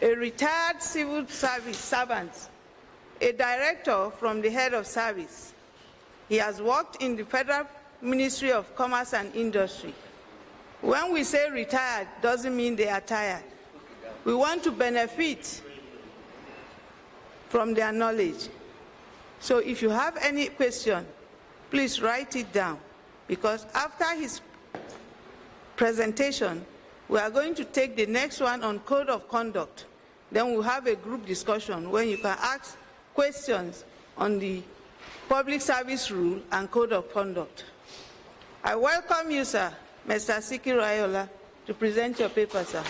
a retired civil service servant, a director from the head of service. He has worked in the Federal Ministry of Commerce and Industry. When we say retired, doesn't mean they are tired. We want to benefit from their knowledge. So if you have any question, please write it down, because after his presentation, we are going to take the next one on code of conduct. Then we'll have a group discussion when you can ask questions on the public service rule and code of conduct. I welcome you, sir, Mr. Sikiru Ayola, to present your paper, sir.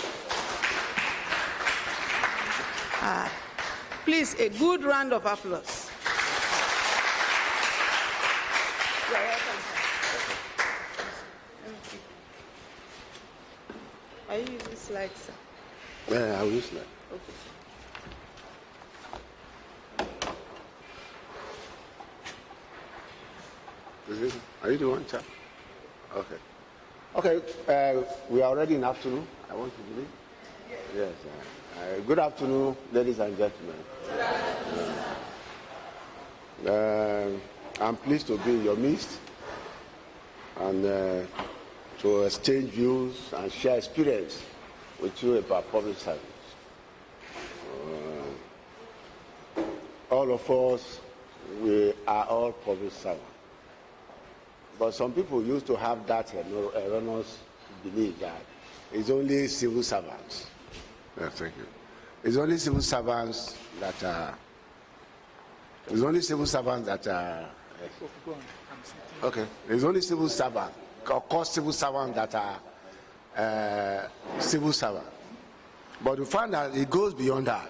Please, a good round of applause. You're welcome, sir. Are you using slides, sir? Yeah, I will use slides. Okay. Are you the one, chap? Okay. Okay, we are already in afternoon. I want to believe. Yes. Good afternoon, ladies and gentlemen. I'm pleased to be in your midst and to exchange views and share experience with you about public service. All of us, we are all public servants. But some people used to have that erroneous belief that it's only civil servants. Yeah, thank you. It's only civil servants that are. It's only civil servants that are. Okay. It's only civil servants, of course, civil servants that are civil servants. But you find that it goes beyond that.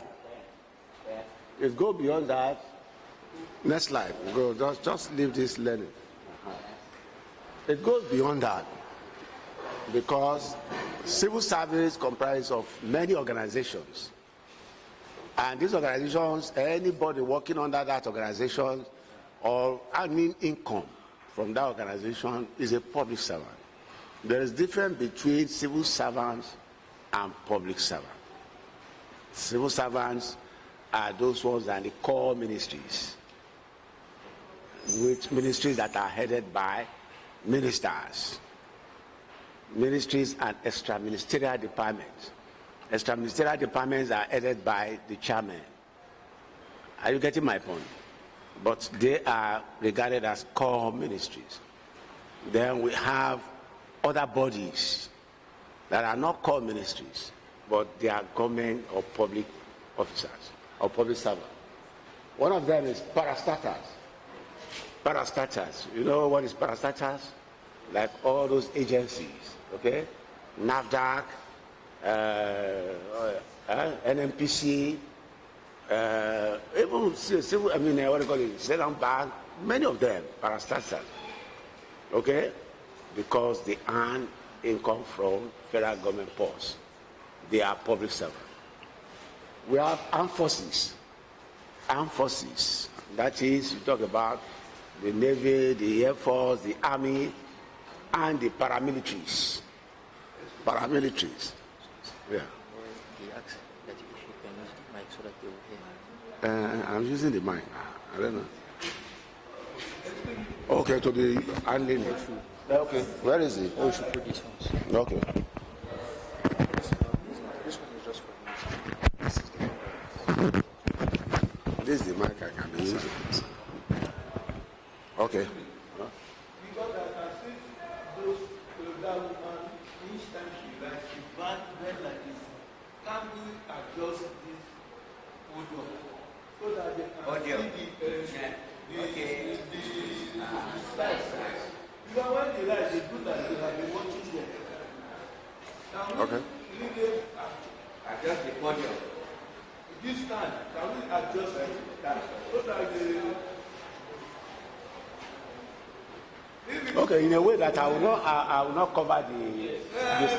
It goes beyond that. Next slide. Go. Just leave this learning. It goes beyond that, because civil service comprises of many organizations, and these organizations, anybody working under that organization or earning income from that organization is a public servant. There is difference between civil servants and public servants. Civil servants are those ones that are the core ministries, which ministries that are headed by ministers, ministries and extra-ministerial departments. Extra-ministerial departments are headed by the chairman. Are you getting my point? But they are regarded as core ministries. Then we have other bodies that are not core ministries, but they are government or public officers or public servants. One of them is parastatals. Parastatals, you know what is parastatals? Like all those agencies, okay? NAFDAC, NMPC, even civil, what do you call it, Central Bank, many of them, parastatals, okay? Because they earn income from federal government posts. They are public servants. We have armed forces. Armed forces, that is, you talk about the Navy, the Air Force, the Army, and the paramilitaries. Paramilitaries. Yeah. I'm using the mic. I don't know. Okay, to the handling. Okay. Where is it? Oh, you should put this one. Okay. This is the mic I can be using. Okay. Because I can see that woman, each time she likes, she bad like this. Can we adjust this audio so that they can see the slides? Because when they like, they do that, they have been watching them. Can we really adjust the audio? This time, can we adjust it so that they... Okay, in a way that I will not cover the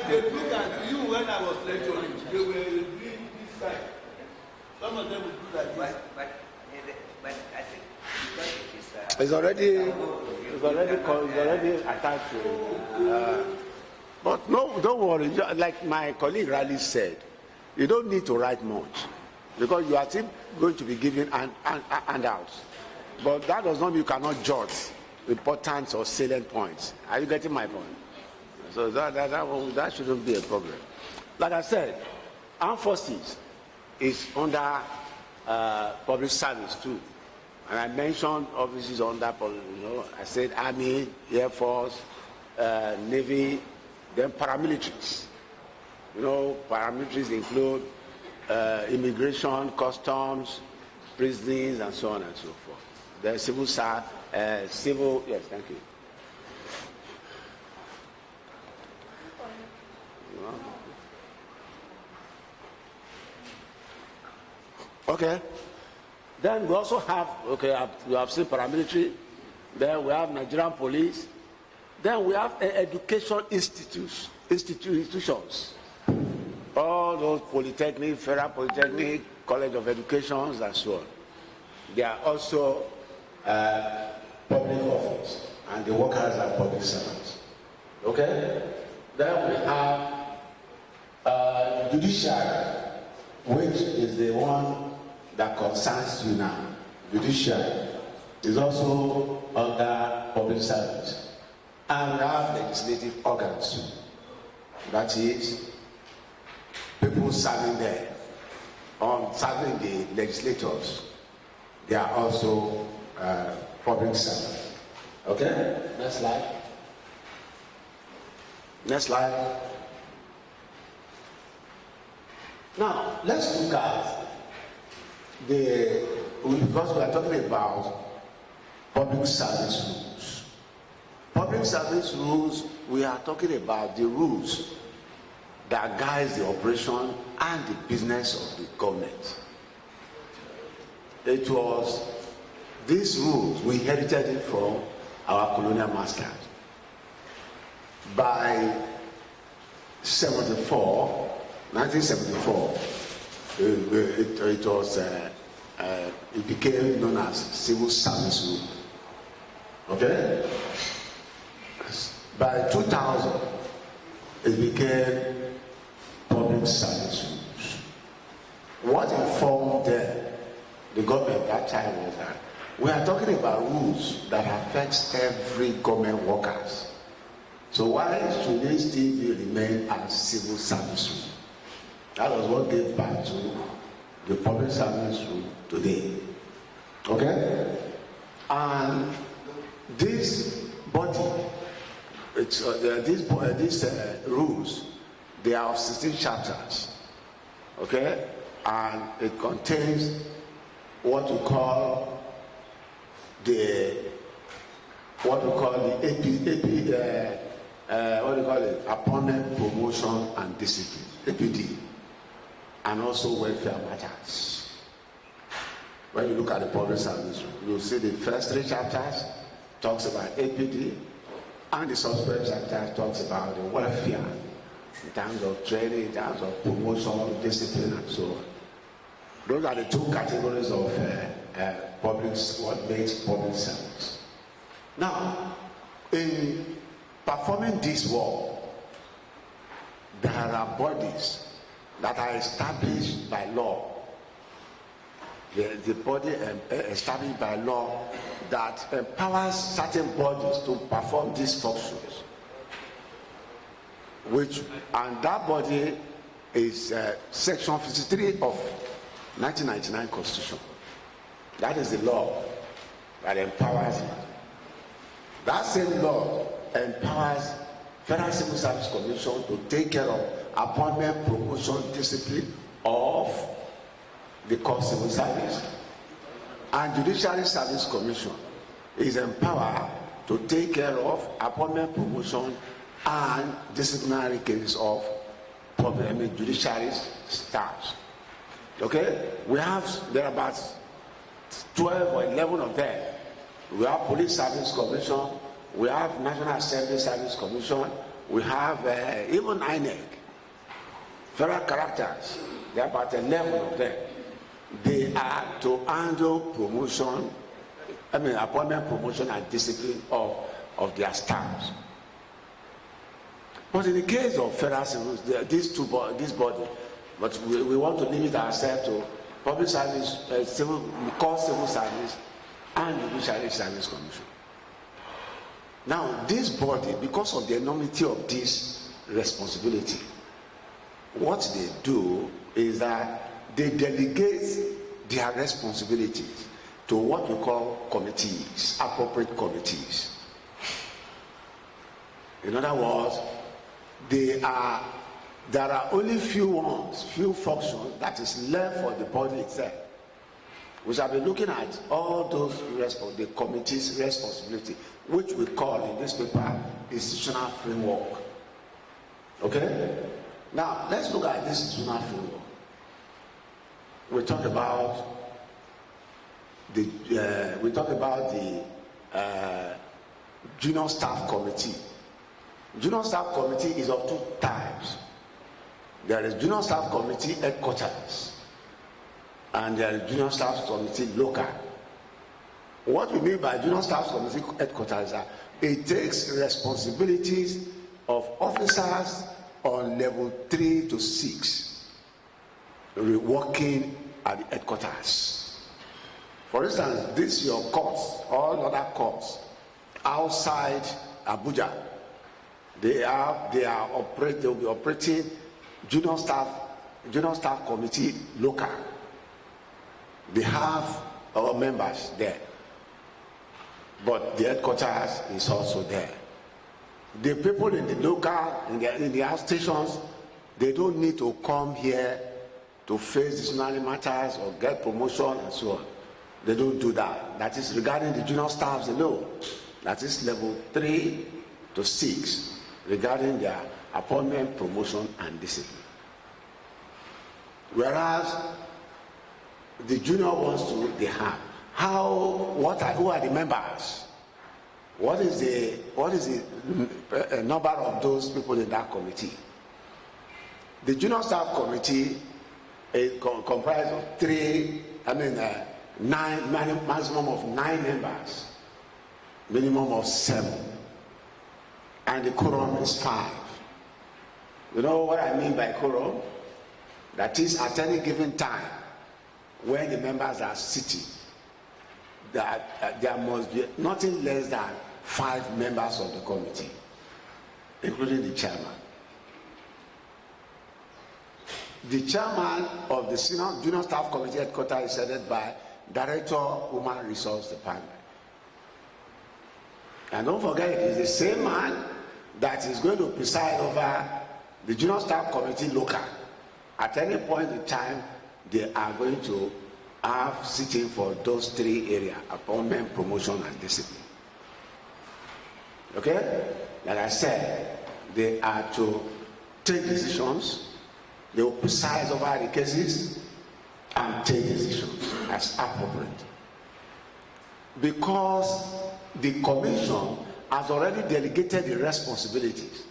they look at you when I was lecturing. They were doing this side. Some of them will do like this. But I think because it's already attached to. But no, don't worry. Like my colleague Raleigh said, You don't need to write much because you are still going to be given handouts. But that does not mean you cannot jot important or salient points. Are you getting my point? So that shouldn't be a problem. Like I said, armed forces is under public service too. And I mentioned offices under, I said Army, Air Force, Navy, then paramilitaries. Paramilitaries include immigration, customs, prisons, and so on and so forth. The civil, yes, thank you. Okay. Then we also have, you have seen paramilitary, then we have Nigerian police, then we have education institutions. All those polytechnic, federal polytechnic, college of educations, and so on. They are also public office, and the workers are public servants. Okay? Then we have judiciary, which is the one that concerns you now. Judiciary is also under public service. And we have legislative organs too. That is, people serving there, serving the legislators, they are also public servants. Okay? Next slide. Next slide. Now, let's look at because we are talking about public service rules. Public service rules, we are talking about the rules that guides the operation and the business of the government. It was these rules, we inherited it from our colonial masters. By 1974, it became known as civil service rule. Okay? By 2000, it became public service rules. What informed the government at that time was that we are talking about rules that affects every government workers. So why should they still remain as civil service rule? That was what gave back to the public service rule today. Okay? And this body, these rules, they are of 16 chapters. Okay? And it contains what we call the appointment, promotion, and discipline, APD, and also welfare matters. When you look at the public service, you'll see the first 3 chapters talks about APD, and the subsequent chapter talks about the welfare in terms of training, in terms of promotion, discipline, and so on. Those are the 2 categories of what makes public service. Now, in performing this work, there are bodies that are established by law. The body established by law that empowers certain bodies to perform these functions. And that body is Section 53 of 1999 Constitution. That is the law that empowers it. That same law empowers Federal Civil Service Commission to take care of appointment, promotion, discipline of the core civil service. And Judiciary Service Commission is empowered to take care of appointment, promotion, and disciplinary cases of judiciary staffs. Okay? There are about 12 or 11 of them. We have Police Service Commission, we have National Assembly Service Commission, we have even INEC, federal characters. There are about 11 of them. They are to handle appointment, promotion, and discipline of their staffs. But in the case of federal civil, this body, But we want to limit ourselves to public service, civil service, and judiciary service commission. Now, this body, because of the enormity of this responsibility, what they do is that they delegate their responsibilities to what we call committees, appropriate committees. In other words, there are only few functions that is left for the body itself. We shall be looking at all those the committee's responsibility, which we call in this paper institutional framework. Okay? Now let's look at this institutional framework. We talk about the junior staff committee. Junior staff committee is of two types. There is junior staff committee headquarters, and there is junior staff committee local. What we mean by junior staff committee headquarters is that it takes responsibilities of officers on level 3 to 6 working at the headquarters. For instance, this your courts, all other courts outside Abuja, they'll be operating junior staff committee local. They have our members there, but the headquarters is also there. The people in the local, in the outstations, they don't need to come here to face disciplinary matters or get promotion and so on. They don't do that. That is regarding the junior staffs alone. That is level 3 to 6 regarding their appointment, promotion, and discipline. Whereas the junior ones too, they have. Who are the members? What is the number of those people in that committee? The junior staff committee is comprised of maximum of 9 members, minimum of 7, and the quorum is 5. You know what I mean by quorum? That is, at any given time, when the members are sitting, there must be nothing less than 5 members of the committee, including the chairman. The chairman of the junior staff committee headquarters is headed by Director Human Resource Department. And don't forget, it is the same man that is going to preside over the junior staff committee local. At any point in time, they are going to have sitting for those 3 areas: appointment, promotion, and discipline. Okay? Like I said, they are to take decisions, they will preside over the cases and take decisions as appropriate. Because the commission has already delegated the responsibilities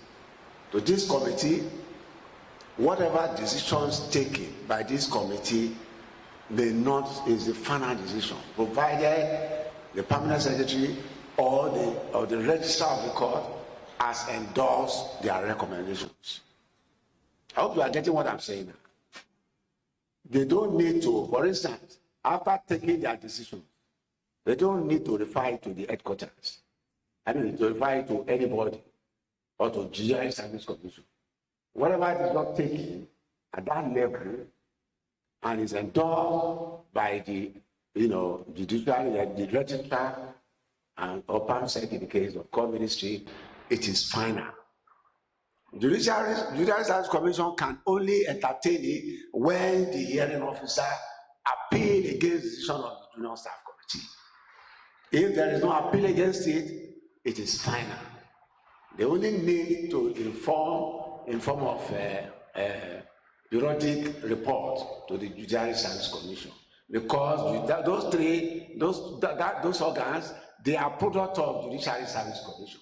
to this committee, whatever decisions taken by this committee may not is the final decision, provided the permanent secretary or the registrar of the court has endorsed their recommendations. I hope you are getting what I'm saying now. They don't need to, for instance, after taking their decision, they don't need to refer it to the headquarters. I mean, to refer it to anybody or to Judiciary Service Commission. Whatever it is not taken at that level and is endorsed by the judiciary, the registrar, and or PAMSEC in the case of core ministry, it is final. Judiciary Service Commission can only entertain it when the hearing officer appeal against the decision of the junior staff committee. If there is no appeal against it, it is final. They only need to inform in form of periodic report to the Judiciary Service Commission, because those organs, they are product of Judiciary Service Commission.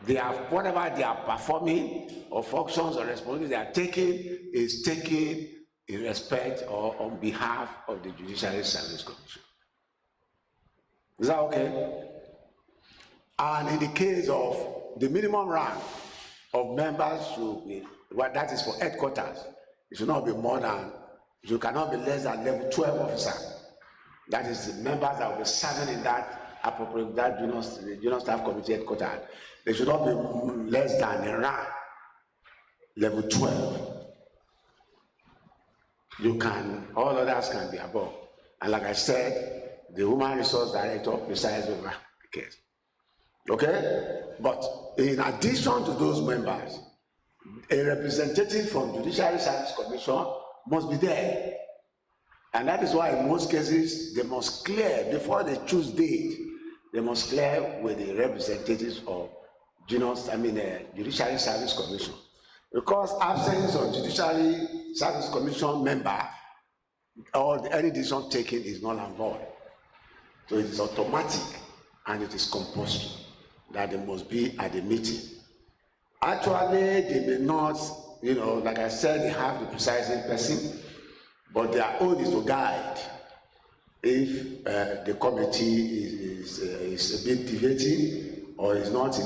They are, whatever they are performing or functions or responsibilities they are taking is taken in respect or on behalf of the Judiciary Service Commission. Is that okay? And in the case of the minimum rank of members should be, that is for headquarters, It should not be more than, you cannot be less than level 12 officer. That is the members that will be serving in that appropriate, that junior staff committee headquarters. They should not be less than in rank level 12. You can, all others can be above. And like I said, the human resource director presides over the case. Okay? But in addition to those members, a representative from Judiciary Service Commission must be there. And that is why in most cases, they must clear, before they choose date, they must clear with the representatives of Judiciary Service Commission. Because absence of Judiciary Service Commission member or any decision taken is null and void. So it is automatic and it is compulsory that they must be at the meeting. Actually, they may not, like I said, they have the presiding person, but their own is to guide. If the committee is a bit deviating or is not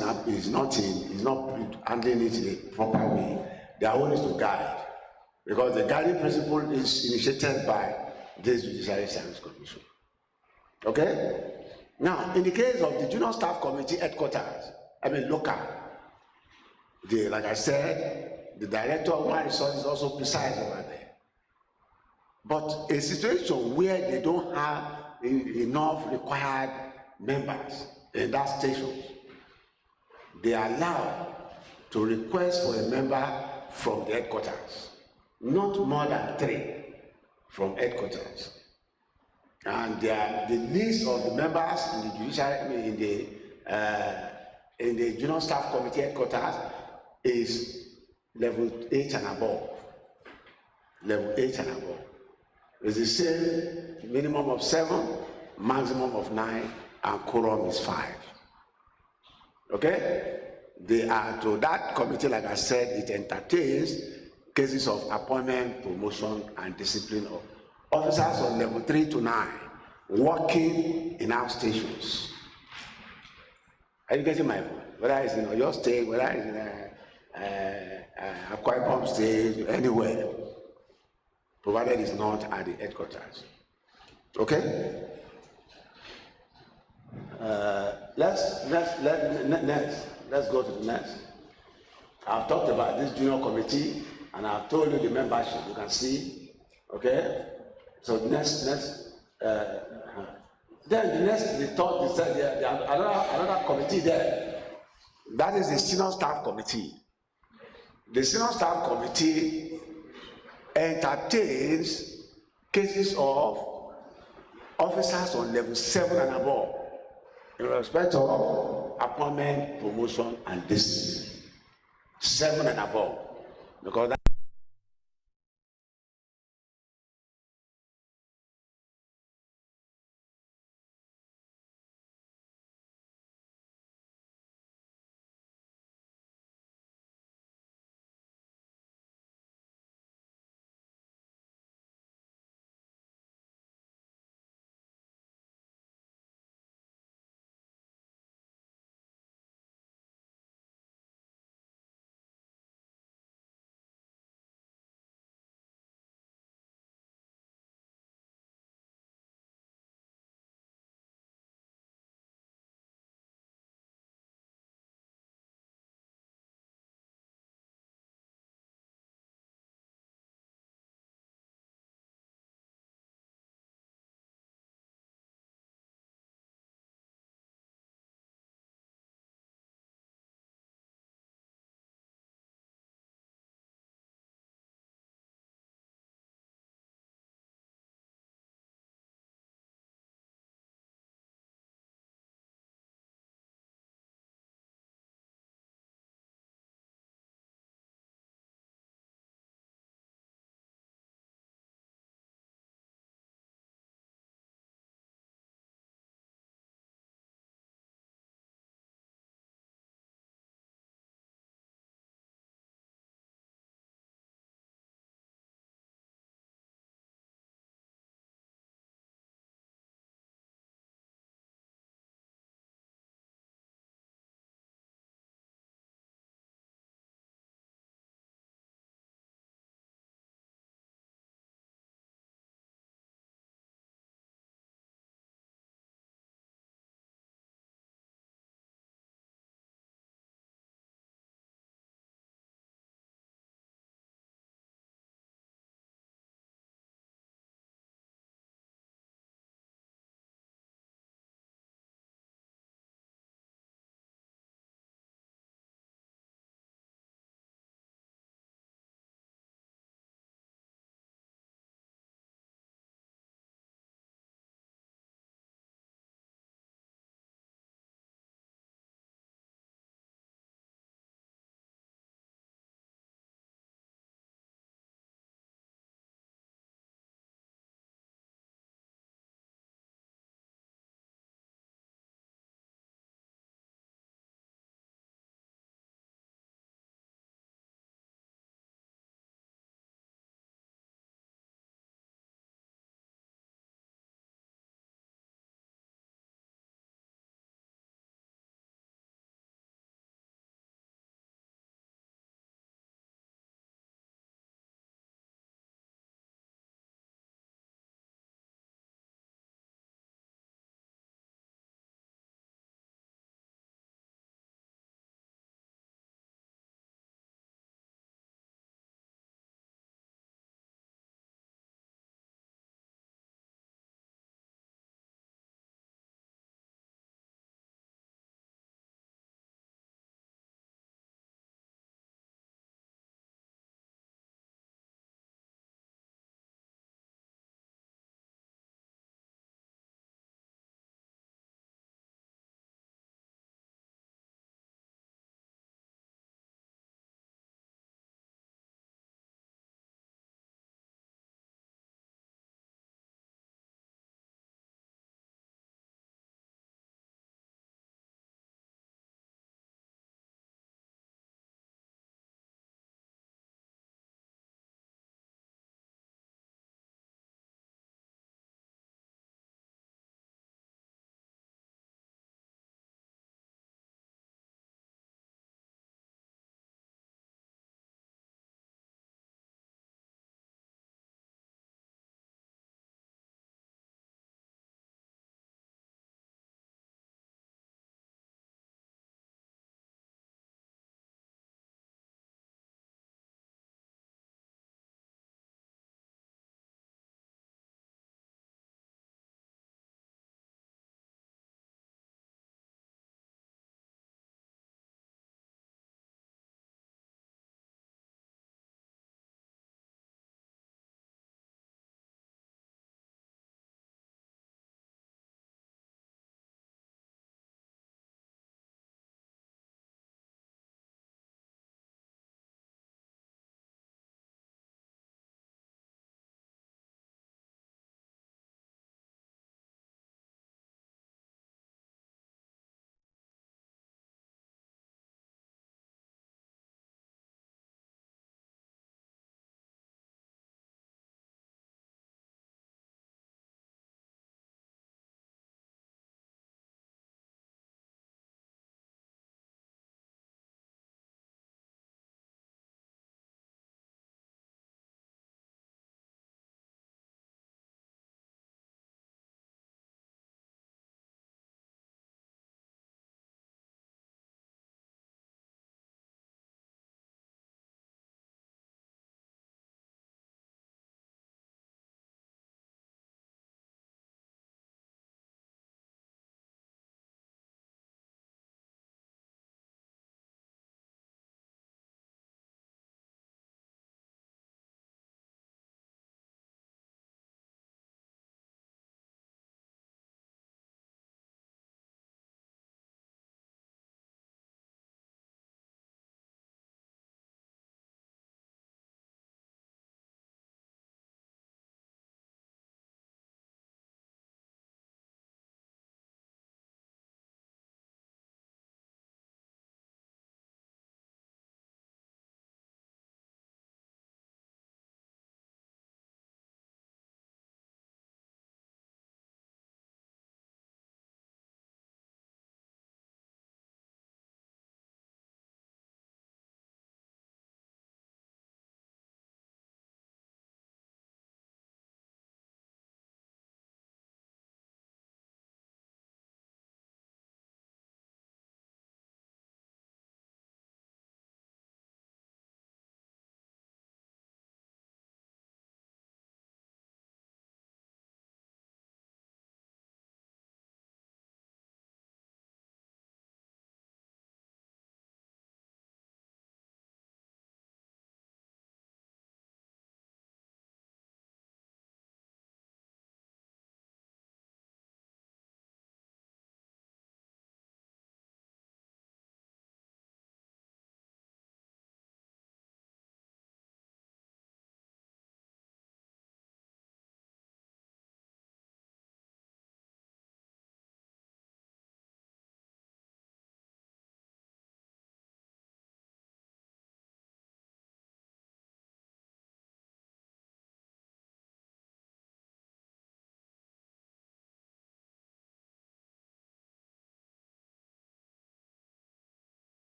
handling it in a proper way, their own is to guide. Because the guiding principle is initiated by this Judiciary Service Commission. Okay? Now, in the case of the Junior Staff Committee headquarters, local, like I said, the Director of Human Resources also presides over there. But a situation where they don't have enough required members in that station, they are allowed to request for a member from the headquarters, not more than 3 from headquarters. And the list of the members in the judiciary, in the Junior Staff Committee headquarters is level 8 and above. Level 8 and above. It's the same minimum of 7, maximum of 9, and quorum is 5. Okay? They are to that committee, like I said, it entertains cases of appointment, promotion, and discipline of officers on level 3 to 9 working in our stations. Are you getting my point? Whether it's in your state, whether it's in Akwa Ibom state, anywhere, provided it's not at the headquarters. Okay? Let's go to the next. I've talked about this junior committee and I've told you the membership. You can see, okay? So another committee there. That is the senior staff committee. The senior staff committee entertains cases of officers on level 7 and above in respect of appointment, promotion, and discipline. 7 and above, because that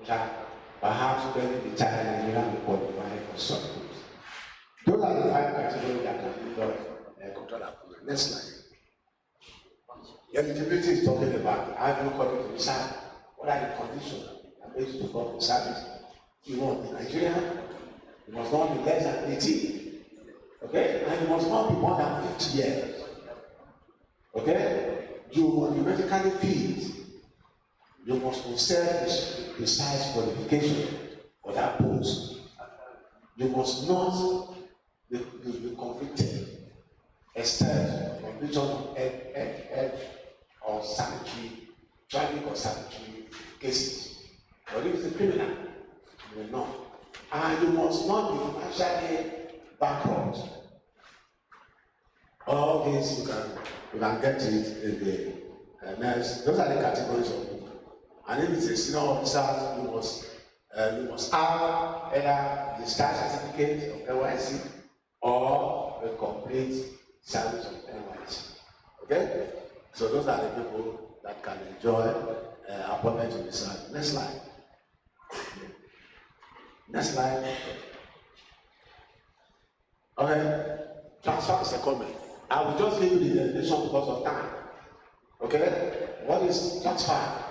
child, perhaps when the child is Nigerian will qualify for some posts. Those are the 5 categories that can be done control approval. Next slide. Eligibility is talking about how you call it to decide what are the conditions that makes you to go to service. You want in Nigeria, you must not be less than 18. Okay? And you must not be more than 50 years. Okay? You must be medically fit. You must possess precise qualification for that post. You must not be convicted except conviction of or sanitary, traffic or sanitary cases. But if it's a criminal, you will not. And you must not be financially bankrupt. All these you can get it in the next. Those are the categories of people. And if it's a senior officer, you must have either the star certificate of NYC or a complete service of NYC. Okay? So those are the people that can enjoy appointment to the service. Next slide. Next slide. Okay. Transfer is a comment. I will just give you the definition because of time. Okay? What is transfer?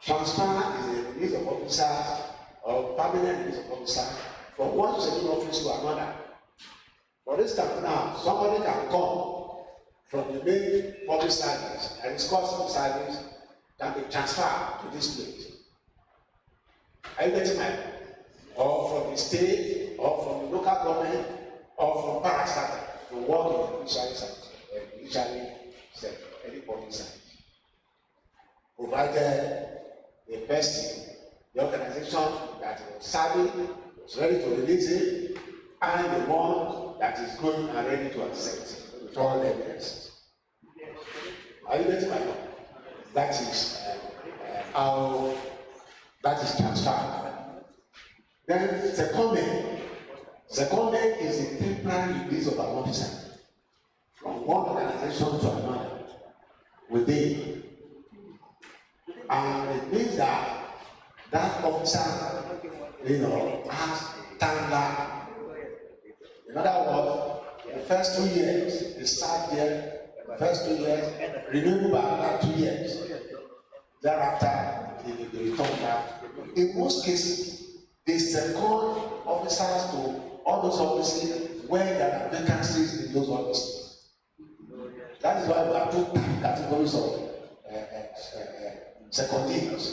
Transfer is a release of officers or permanent release of officers from one scheduled office to another. For instance, now somebody can come from the main public service and its custom service can be transferred to this place. Are you getting my point? Or from the state, or from the local government, or from parastatal to work in the judiciary service, any public service. Provided the person, the organization that was serving was ready to release it, and the one that is going and ready to accept with all evidence. Are you getting my point? That is how that is transferred. Then secondment is a temporary release of an officer from one organization to another within. And it means that that officer, has time. In other words, the first 2 years, they start there, the first 2 years, renewable by another 2 years. Thereafter, they return back. In most cases, they second officers to all those offices where there are vacancies in those offices. That is why we have 2 categories of secondees.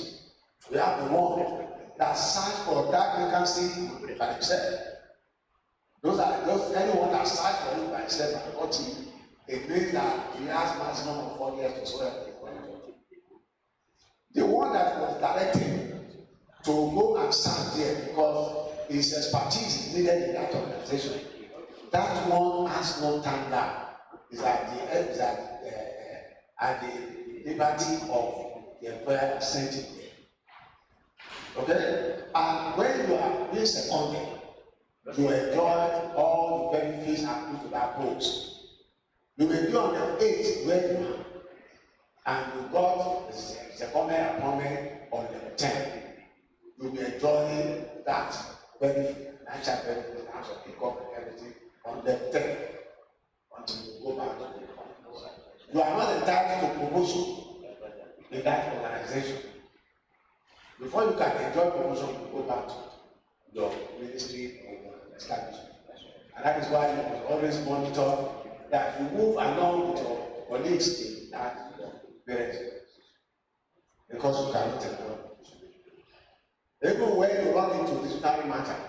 We have the one that search for that vacancy by himself. Those anyone that search for it by himself and got it, it means that he has maximum of 4 years to swear. The one that was directed to go and stand there because his expertise is needed in that organization. That one has no time now. Is at the liberty of the employer assenting there. Okay? And when you are being seconded, you enjoy all the benefits accrued to that post. You may be on the 8th where you are, and you got the secondment appointment on the 10th. You'll be enjoying that benefit, financial benefit, financial income and everything on the 10th until you go back to the company. You are not entitled to promotion in that organization. Before you can enjoy promotion, you go back to your ministry or your establishment. And that is why you must always monitor that you move along with your colleagues in that parents, because you cannot enjoy. Even when you run into disciplinary matter,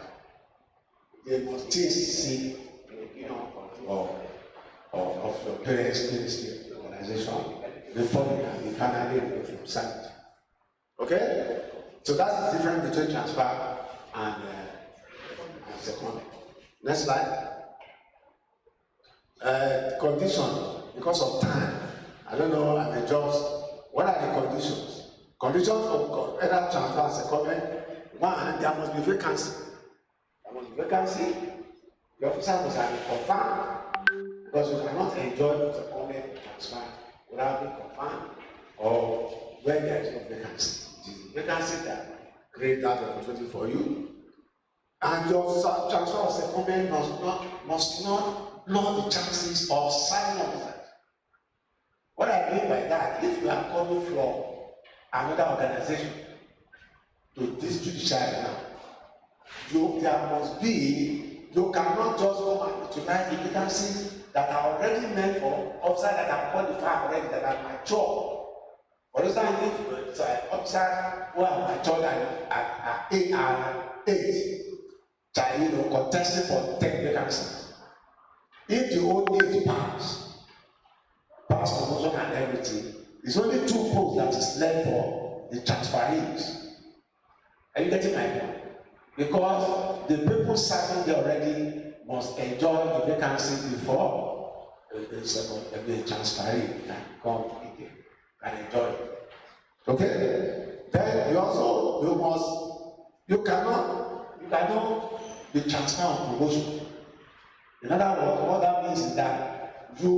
they must still see of your parents' ministry organization before you can be finally removed from service. Okay? So that's the difference between transfer and secondment. Next slide. Condition, because of time. I don't know, I'm just, what are the conditions? Conditions for either transfer and secondment. One, there must be vacancy. There must be vacancy. The officer must have been confirmed, because you cannot enjoy the secondment transfer without being confirmed or when there is no vacancy. It is the vacancy that create that opportunity for you. And your transfer of secondment must not know the chances of signing officers. What I mean by that, if you are coming from another organization to this judiciary now, there must be, you cannot just come and utilize the vacancies that are already meant for officers that are qualified already, that are mature. For instance, if it's an officer who are matured at 8, contesting for 10 vacancies. If the old age pass promotion and everything, it's only 2 posts that is left for the transferees. Are you getting my point? Because the people serving there already must enjoy the vacancy before the transferee can come again and enjoy it. Okay? Then you cannot be transferred on promotion. In other words, what that means is that you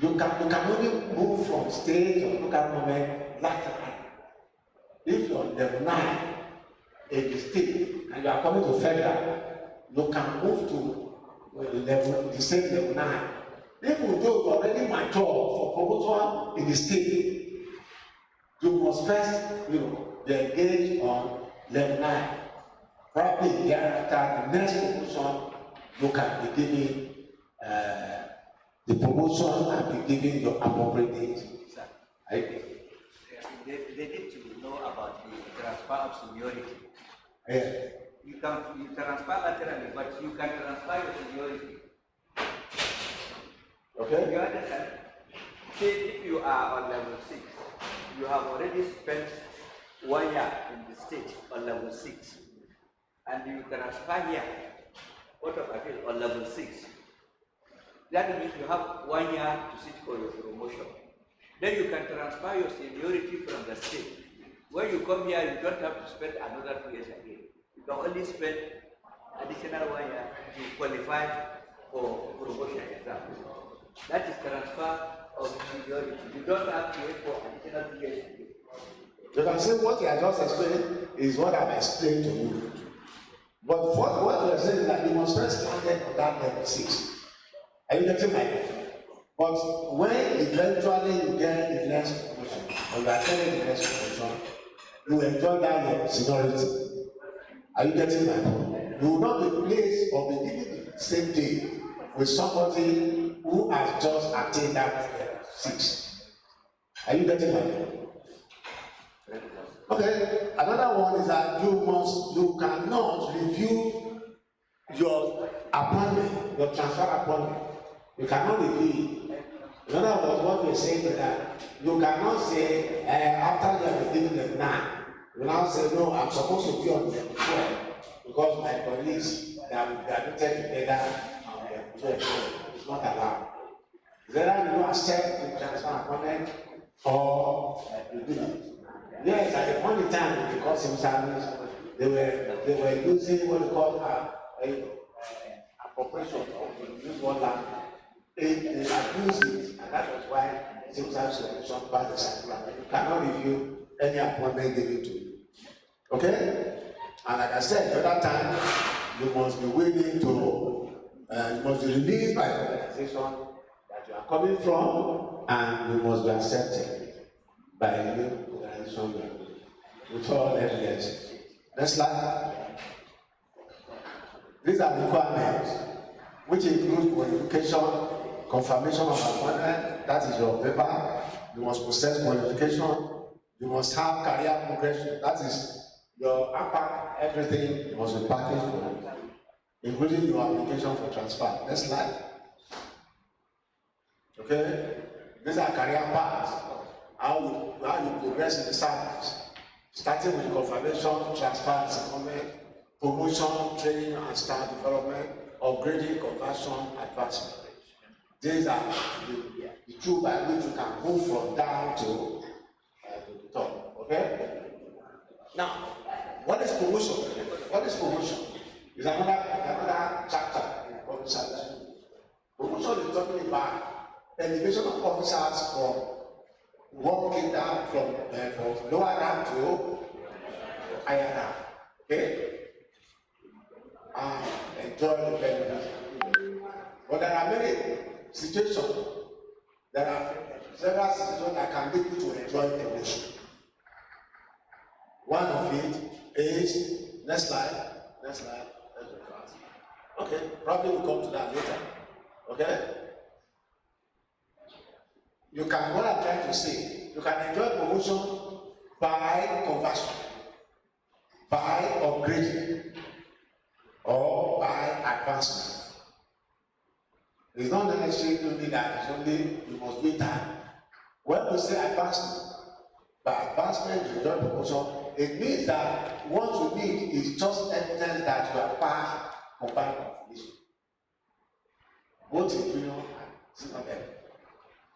can only move from state or local government laterally. If you're level 9 in the state and you are coming to federal, you can move to the state level 9. If you do already mature for promotion in the state, you must first be engaged on level 9. Probably thereafter, the next promotion, you can be given the promotion and be given your appropriate age. They need to know about the transfer of seniority. Yeah. You transfer laterally, but you can transfer your seniority. Okay. You understand? Say if you are on level 6, you have already spent 1 year in the state on level 6, and you transfer here, Court of Appeal on level 6. That means you have 1 year to sit for your promotion. Then you can transfer your seniority from the state. When you come here, you don't have to spend another 2 years again. You can only spend additional 1 year to qualify for promotion exam. That is transfer of seniority. You don't have to wait for additional 2 years again. You can say what you have just explained is what I've explained to you. But what we are saying is that you must first stand on that level 6. Are you getting my point? But when eventually you get the next promotion, or you are getting the next promotion, you enjoy that your seniority. Are you getting my point? You will not be placed or be given the same day with somebody who has just attained that 6. Are you getting my point? Okay. Another one is that you cannot review your appointment, your transfer appointment. You cannot review it. In other words, what we're saying is that you cannot say after you have given them 9, you now say no, I'm supposed to be on level 12 because my colleagues that graduated together on level 12. It's not allowed. Whether you accept the transfer appointment or you do not. Yes, at the point in time, because in service, they were using what they call appropriation, or they use one language. They abuse it, and that was why civil service solution passed the circular. You cannot review any appointment given to you. Okay? And like I said the other time, you must be willing to, you must be released by the organization that you are coming from, and you must be accepted by the new organization with all evidence. Next slide. These are requirements, which include qualification, confirmation of appointment, that is your paper. You must possess qualification. You must have career progression, that is your APAC, everything must be packaged for you, including your application for transfer. Next slide. Okay? These are career paths, how you progress in the service, starting with confirmation, transfer, secondment, promotion, training and staff development, upgrading, conversion, advancement. These are the tool by which you can move from down to the top. Okay? Now, what is promotion? What is promotion? It's another chapter in public service. Promotion is talking about elevation of officers from working down from lower rank to higher down. Okay? And enjoy the benefits. But there are many situations, there are several situations that can make you to enjoy promotion. One of it is, next slide. Okay, probably we'll come to that later. Okay? You can, what I'm trying to say, you can enjoy promotion by conversion, by upgrading, or by advancement. It's not necessarily only that, it's only you must be that. When we say advancement, by advancement you enjoy promotion, it means that what you need is just evidence that you are passed combined completion. Both in junior and senior level.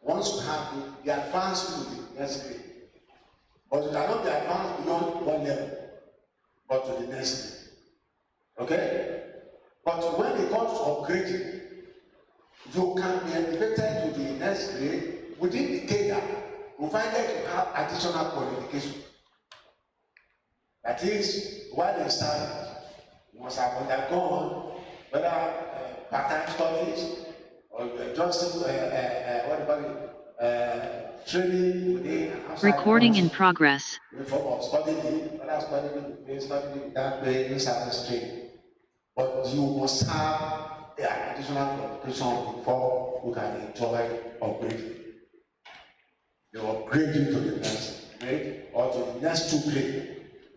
Once you have it, the advance to the next grade. But you cannot be advanced beyond one level, but to the next grade. Okay? But when it comes to upgrading, you can be elevated to the next grade within the cadre, provided you have additional qualification. That is, while in study, you must have undergone whether part-time studies or just training within and outside. Recording in progress. In form of studying, whether studying without paying service training. But you must have the additional qualification before you can enjoy upgrading. You upgrade you to the next grade or to the next 2 grades.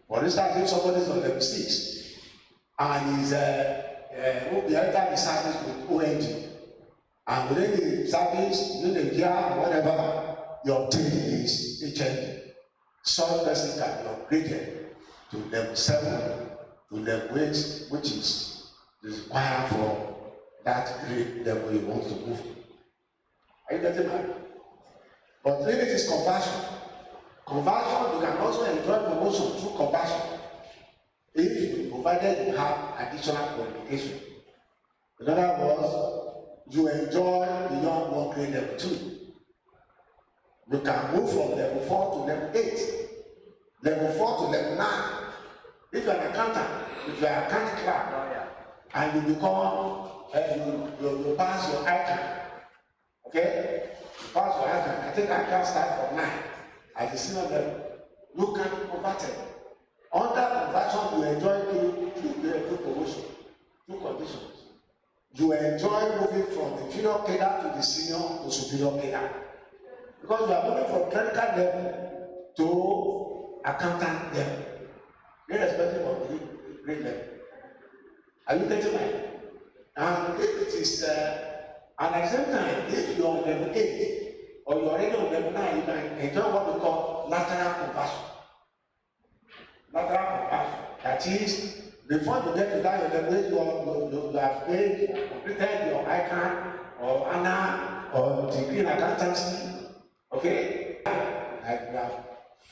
For instance, if somebody is on level 6 and is enter the service with ONG, and within the service, within the year or whatever, you obtain is HND. Some person can be upgraded to level 7 to level 8, which is required for that grade level you want to move to. Are you getting that? But if it is conversion, you can also enjoy promotion through conversion if provided you have additional qualification. In other words, you enjoy beyond one grade level 2. You can move from level 4 to level 8, level 4 to level 9. If you are an accountant, if you are an accounting clerk, and you become, you pass your ICANN, okay? You pass your ICANN. I think I can start from 9 at the senior level. You can be converted. Under conversion, you enjoy two promotion, 2 conditions. You enjoy moving from the inferior cadre to the senior to superior cadre. Because you are moving from clerical level to accountant level, irrespective of the grade level. Are you getting that? And if it is, and at the same time, if you are on level 8 or you are already on level 9, you can enjoy what we call lateral conversion. Lateral conversion. That is, before you get to that level, you have made, you have completed your ICANN or ANA or degree in accountancy. Okay? And you have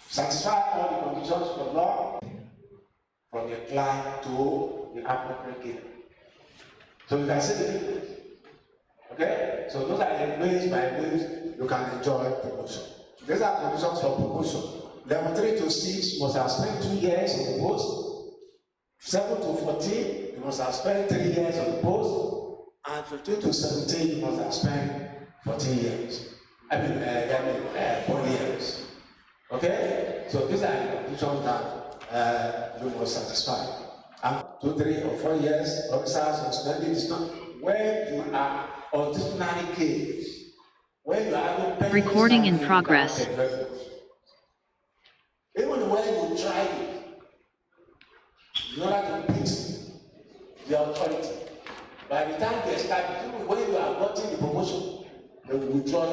satisfied all the conditions for law, from the clerk to the appropriate cadre. So you can see the difference. Okay? So those are the ways by which you can enjoy promotion. These are conditions for promotion. Level 3 to 6 must have spent 2 years on the post. 7 to 14, you must have spent 3 years on the post. And 15 to 17, you must have spent 14 years. 4 years. Okay? So these are the conditions that you must satisfy. And 2, 3, or 4 years, officers must spend this time. When you are on disciplinary case, when you are recording in progress. Even when you try it, in order to beat the authority, by the time they start, even when you are getting the promotion, they will withdraw.